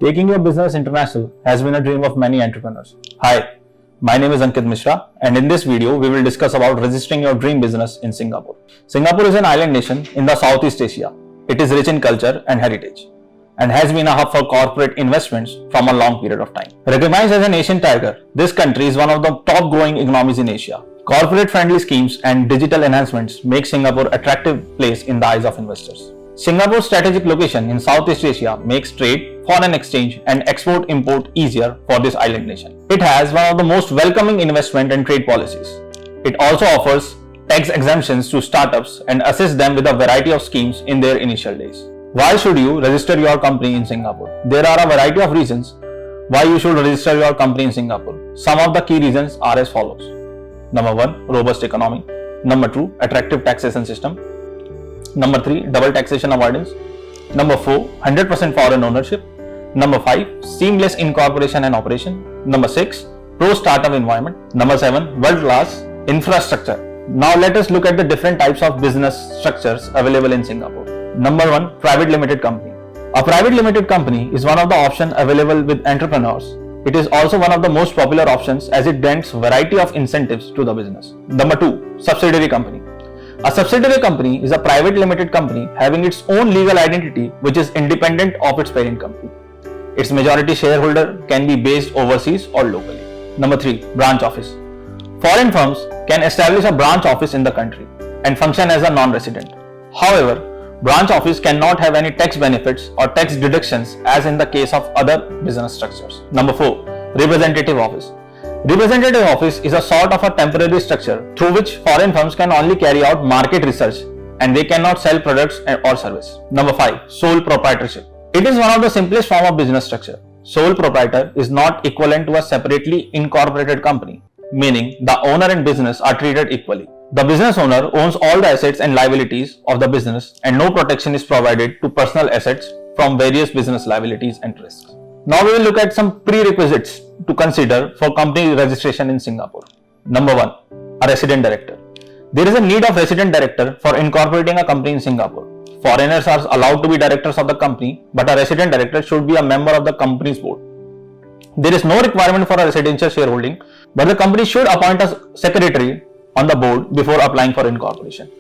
Taking your business international has been a dream of many entrepreneurs. Hi, my name is Ankit Mishra, and in this video, we will discuss about registering your dream business in Singapore. Singapore is an island nation in the Southeast Asia. It is rich in culture and heritage, and has been a hub for corporate investments from a long period of time. Recognized as an Asian tiger, this country is one of the top growing economies in Asia. Corporate-friendly schemes and digital enhancements make Singapore an attractive place in the eyes of investors. Singapore's strategic location in Southeast Asia makes trade, foreign exchange, and export-import easier for this island nation. It has one of the most welcoming investment and trade policies. It also offers tax exemptions to startups and assists them with a variety of schemes in their initial days. Why should you register your company in Singapore? There are a variety of reasons why you should register your company in Singapore. Some of the key reasons are as follows. Number 1, robust economy. Number 2, attractive taxation system. Number 3, double taxation avoidance. Number 4, 100% foreign ownership. Number 5, seamless incorporation and operation. Number 6, pro-startup environment. Number 7, world-class infrastructure. Now let us look at the different types of business structures available in Singapore. Number 1, private limited company. A private limited company is one of the options available with entrepreneurs. It is also one of the most popular options as it grants variety of incentives to the business. Number 2, subsidiary company. A subsidiary company is a private limited company having its own legal identity which is independent of its parent company. Its majority shareholder can be based overseas or locally. Number 3, branch office. Foreign firms can establish a branch office in the country and function as a non-resident. However, branch office cannot have any tax benefits or tax deductions as in the case of other business structures. Number 4, representative office. Representative office is a sort of a temporary structure through which foreign firms can only carry out market research and they cannot sell products or service. Number 5, sole proprietorship. It is one of the simplest form of business structure. Sole proprietor is not equivalent to a separately incorporated company, meaning the owner and business are treated equally. The business owner owns all the assets and liabilities of the business and no protection is provided to personal assets from various business liabilities and risks. Now we will look at some prerequisites to consider for company registration in Singapore. Number 1, a resident director. There is a need of resident director for incorporating a company in Singapore. Foreigners are allowed to be directors of the company, but a resident director should be a member of the company's board. There is no requirement for a residential shareholding, but the company should appoint a secretary on the board before applying for incorporation.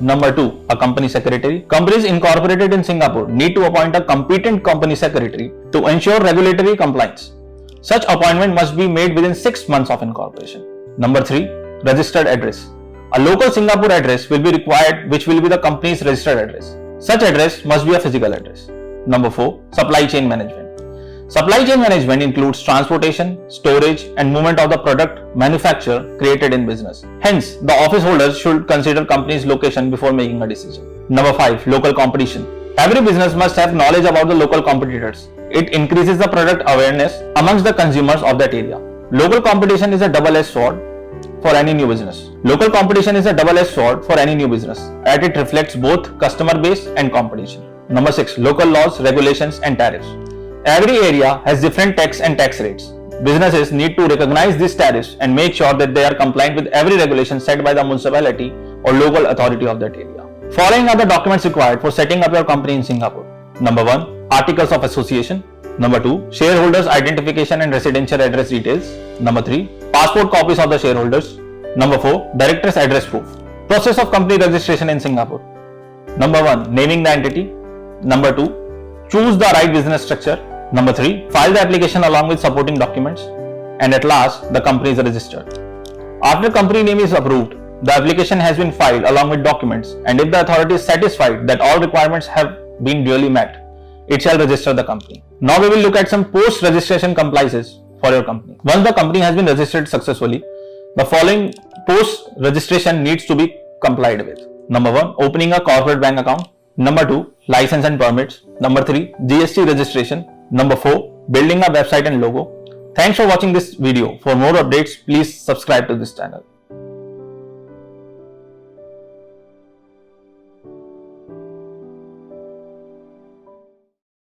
Number 2, a company secretary. Companies incorporated in Singapore need to appoint a competent company secretary to ensure regulatory compliance. Such appointment must be made within 6 months of incorporation. Number 3, registered address. A local Singapore address will be required which will be the company's registered address. Such address must be a physical address. Number 4, supply chain management. Supply chain management includes transportation, storage and movement of the product manufactured created in business. Hence, the office holders should consider company's location before making a decision. Number 5, local competition. Every business must have knowledge about the local competitors. It increases the product awareness amongst the consumers of that area. Local competition is a double-edged sword for any new business. Local competition is a double-edged sword for any new business as it reflects both customer base and competition. Number 6, local laws, regulations and tariffs. Every area has different tax and tax rates. Businesses need to recognize these tariffs and make sure that they are compliant with every regulation set by the municipality or local authority of that area. Following are the documents required for setting up your company in Singapore. Number 1, articles of association. Number 2, shareholders identification and residential address details. Number 3, passport copies of the shareholders. Number 4, director's address proof. Process of company registration in Singapore. Number 1, naming the entity. Number 2, choose the right business structure. Number 3, file the application along with supporting documents. And at last, the company is registered. After company name is approved, the application has been filed along with documents, and if the authority is satisfied that all requirements have been duly met, it shall register the company. Now we will look at some post-registration compliances for your company. Once the company has been registered successfully, the following post-registration needs to be complied with. Number 1, opening a corporate bank account. Number 2, license and permits. Number 3, GST registration. Number 4, building a website and logo. Thanks for watching this video. For more updates, please subscribe to this channel.